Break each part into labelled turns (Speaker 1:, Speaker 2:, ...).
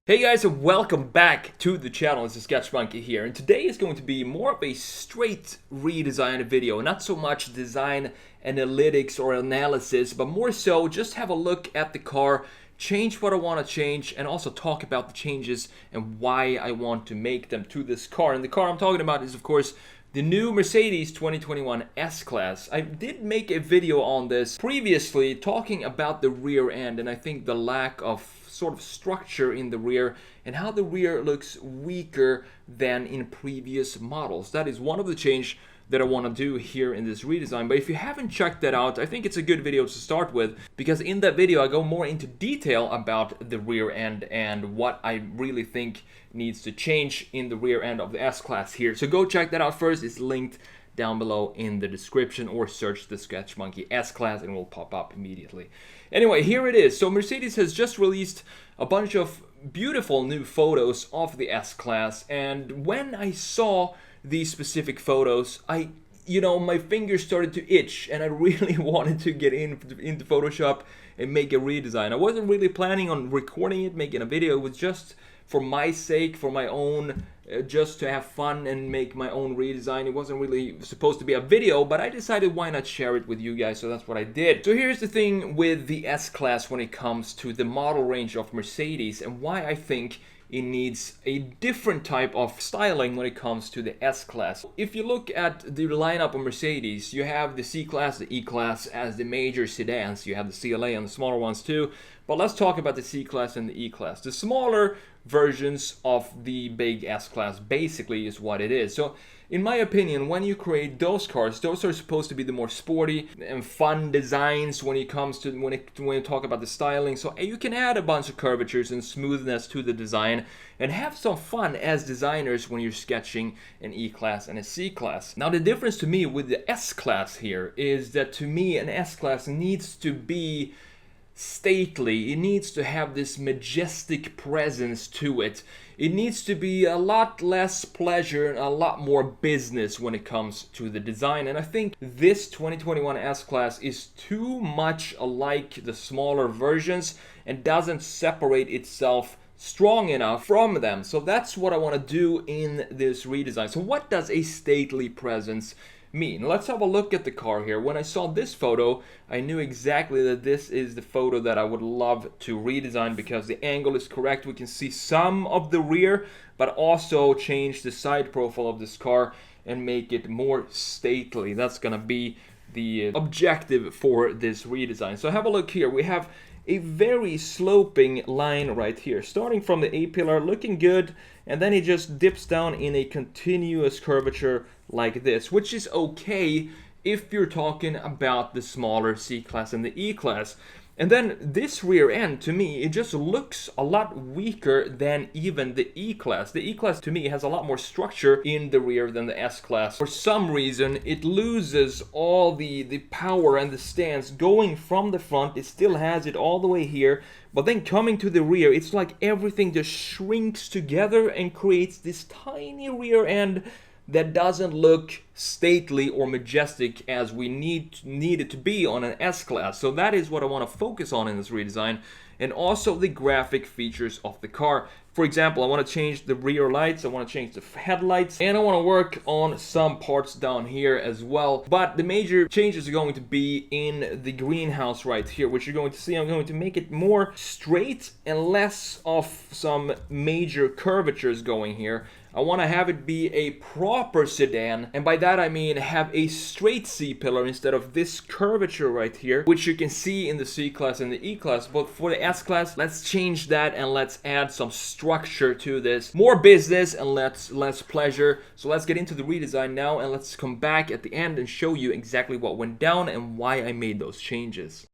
Speaker 1: Hey guys, and welcome back to the channel. It's TheSketchMonkey here, and today is going to be more of a straight redesign video. Not so much design analytics or analysis, but more so just have a look at the car, change what I want to change, and also talk about the changes and why I want to make them to this car. And the car I'm talking about is, of course, the new Mercedes 2021 S-Class. I did make a video on this previously talking about the rear end, and I think the lack of sort of structure in the rear and how the rear looks weaker than in previous models. That is one of the changes that I want to do here in this redesign. But if you haven't checked that out, I think it's a good video to start with, because in that video I go more into detail about the rear end and what I really think needs to change in the rear end of the S-Class here. So go check that out first. It's linked down below in the description, or search the TheSketchMonkey S-Class and it will pop up immediately. Anyway, here it is. So Mercedes has just released a bunch of beautiful new photos of the S-Class, and when I saw these specific photos, my fingers started to itch and I really wanted to get into Photoshop and make a redesign. I wasn't really planning on recording it, making a video. It was just for my sake, for my own, just to have fun and make my own redesign. It wasn't really supposed to be a video, but I decided why not share it with you guys, so that's what I did. So here's the thing with the S-Class when it comes to the model range of Mercedes, and why I think it needs a different type of styling when it comes to the S-Class. If you look at the lineup of Mercedes, you have the C-Class, the E-Class as the major sedans. You have the CLA and the smaller ones too. But let's talk about the C-Class and the E-Class. The smaller versions of the big S-Class basically is what it is. So in my opinion, when you create those cars, those are supposed to be the more sporty and fun designs when it comes to when you talk about the styling. So you can add a bunch of curvatures and smoothness to the design and have some fun as designers when you're sketching an E-Class and a C-Class. Now the difference to me with the S-Class here is that, to me, an S-Class needs to be stately. It needs to have this majestic presence to it. It needs to be a lot less pleasure and a lot more business when it comes to the design. And I think this 2021 S-Class is too much alike the smaller versions and doesn't separate itself strong enough from them. So that's what I want to do in this redesign. So what does a stately presence mean? Let's have a look at the car here. When I saw this photo, I knew exactly that this is the photo that I would love to redesign, because the angle is correct. We can see some of the rear, but also change the side profile of this car and make it more stately. That's gonna be the objective for this redesign. So have a look here. We have a very sloping line right here, starting from the A-pillar, looking good, and then it just dips down in a continuous curvature like this, which is okay if you're talking about the smaller C-Class and the E-Class. And then this rear end, to me, it just looks a lot weaker than even the E-Class. The E-Class, to me, has a lot more structure in the rear than the S-Class. For some reason, it loses all the power and the stance going from the front. It still has it all the way here, but then coming to the rear, it's like everything just shrinks together and creates this tiny rear end that doesn't look stately or majestic as we need it to be on an S-Class. So that is what I want to focus on in this redesign, and also the graphic features of the car. For example, I want to change the rear lights, I want to change the headlights, and I want to work on some parts down here as well. But the major changes are going to be in the greenhouse right here, which you're going to see. I'm going to make it more straight and less of some major curvatures going here. I want to have it be a proper sedan, and by that I mean have a straight C-pillar instead of this curvature right here, which you can see in the C-Class and the E-Class. But for the S-Class, let's change that and let's add some structure to this. More business and less pleasure. So let's get into the redesign now, and let's come back at the end and show you exactly what went down and why I made those changes.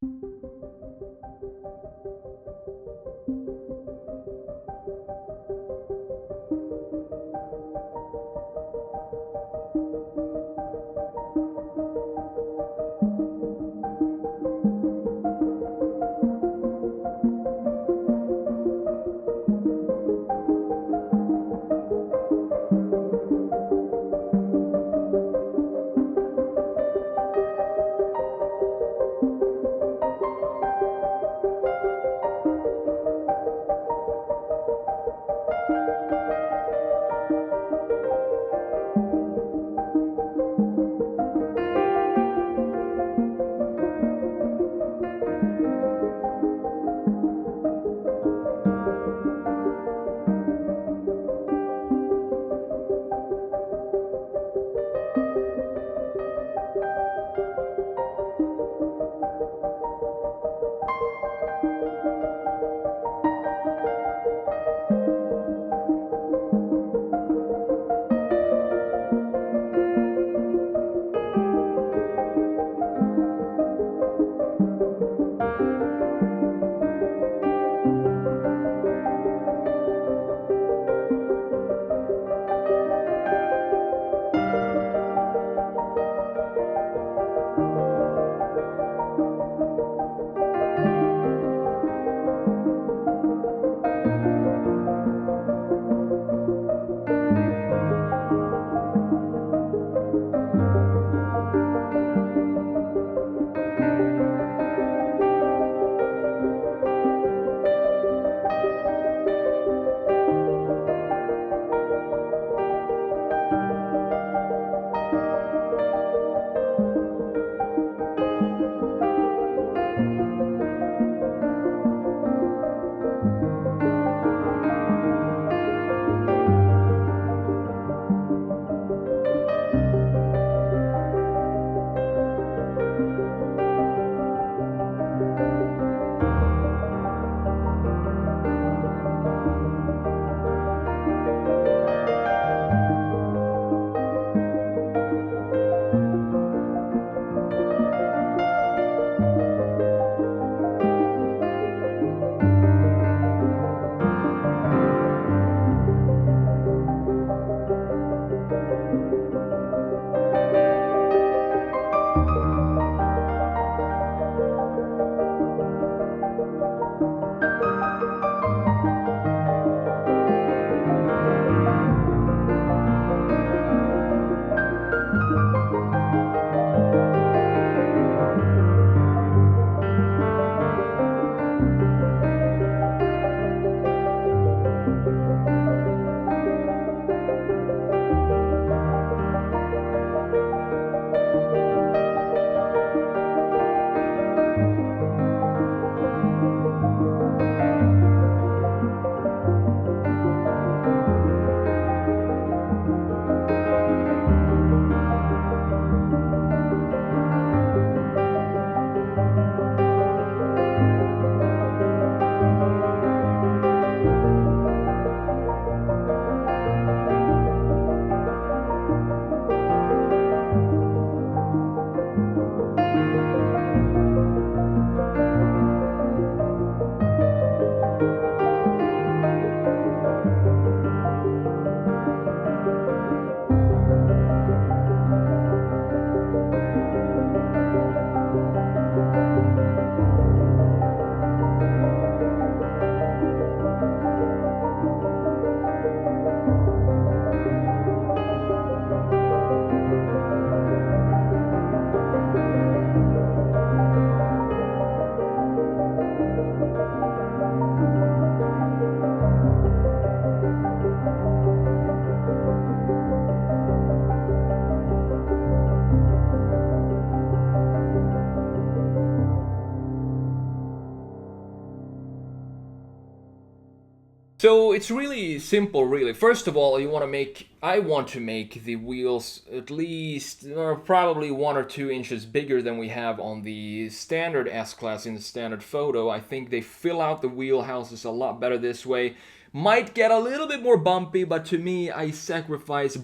Speaker 1: So it's really simple, really. First of all, I want to make the wheels at least, or probably 1 or 2 inches bigger than we have on the standard S-Class in the standard photo. I think they fill out the wheel houses a lot better this way. Might get a little bit more bumpy, but to me, I sacrifice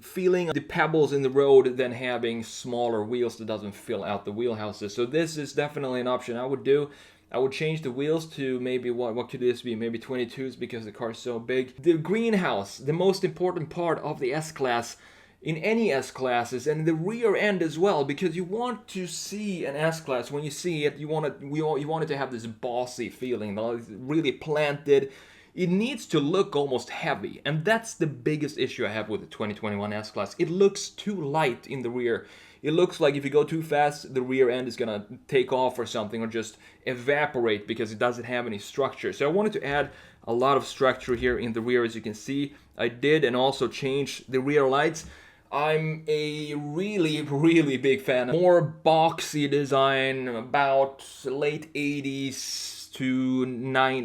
Speaker 1: feeling the pebbles in the road than having smaller wheels that doesn't fill out the wheel houses. So this is definitely an option I would do. I would change the wheels to maybe, what could this be? Maybe 22s because the car is so big. The greenhouse, the most important part of the S-Class in any S-Classes, and the rear end as well, because you want to see an S-Class. When you see it, you want it to have this bossy feeling, really planted. It needs to look almost heavy, and that's the biggest issue I have with the 2021 S-Class. It looks too light in the rear. It looks like if you go too fast, the rear end is gonna take off or something, or just evaporate because it doesn't have any structure. So I wanted to add a lot of structure here in the rear, as you can see. I did, and also change the rear lights. I'm a really big fan. More boxy design, about late 80s to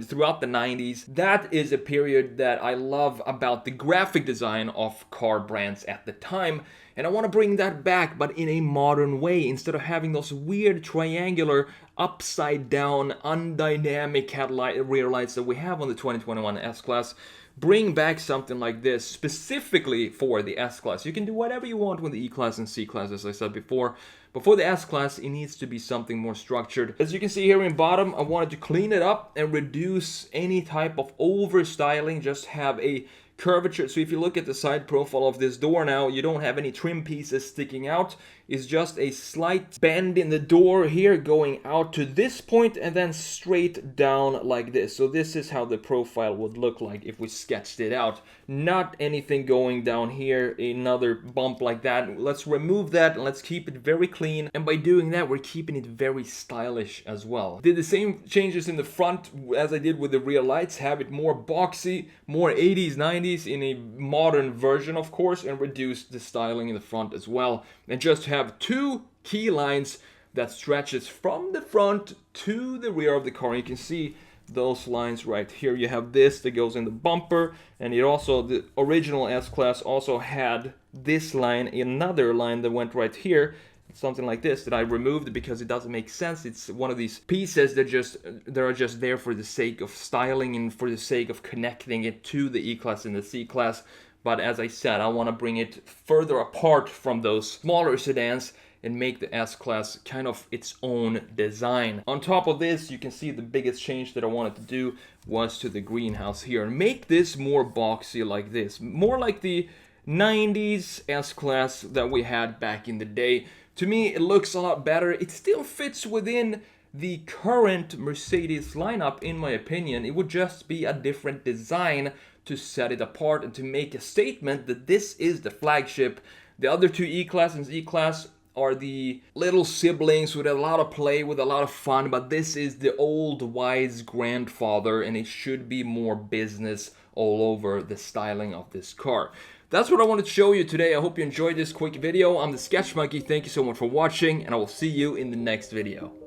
Speaker 1: throughout the 90s. That is a period that I love about the graphic design of car brands at the time, and I want to bring that back, but in a modern way. Instead of having those weird triangular upside down undynamic rear lights that we have on the 2021 S-Class, bring back something like this specifically for the S-Class. You can do whatever you want with the E-Class and C-Class, as I said before. But for the S-Class, it needs to be something more structured. As you can see here in bottom, I wanted to clean it up and reduce any type of over-styling, just have a curvature. So if you look at the side profile of this door now, you don't have any trim pieces sticking out. It's just a slight bend in the door here going out to this point and then straight down like this. So this is how the profile would look like if we sketched it out. Not anything going down here, another bump like that. Let's remove that and let's keep it very clean. And by doing that, we're keeping it very stylish as well. Did the same changes in the front as I did with the rear lights. Have it more boxy, more 80s, 90s in a modern version, of course, and reduce the styling in the front as well. And just have 2 key lines that stretches from the front to the rear of the car. You can see those lines right here. You have this that goes in the bumper, and it also, the original S-Class also had this line, another line that went right here, something like this, that I removed because it doesn't make sense. It's one of these pieces that are just there for the sake of styling and for the sake of connecting it to the E-Class and the C-Class. But as I said, I want to bring it further apart from those smaller sedans and make the S-Class kind of its own design. On top of this, you can see the biggest change that I wanted to do was to the greenhouse here. Make this more boxy like this. More like the 90s S-Class that we had back in the day. To me, it looks a lot better. It still fits within the current Mercedes lineup, in my opinion. It would just be a different design to set it apart and to make a statement that this is the flagship. The other 2 E-Class and Z-Class are the little siblings with a lot of play, with a lot of fun, but this is the old wise grandfather, and it should be more business all over the styling of this car. That's what I wanted to show you today. I hope you enjoyed this quick video. I'm the SketchMonkey. Thank you so much for watching, and I will see you in the next video.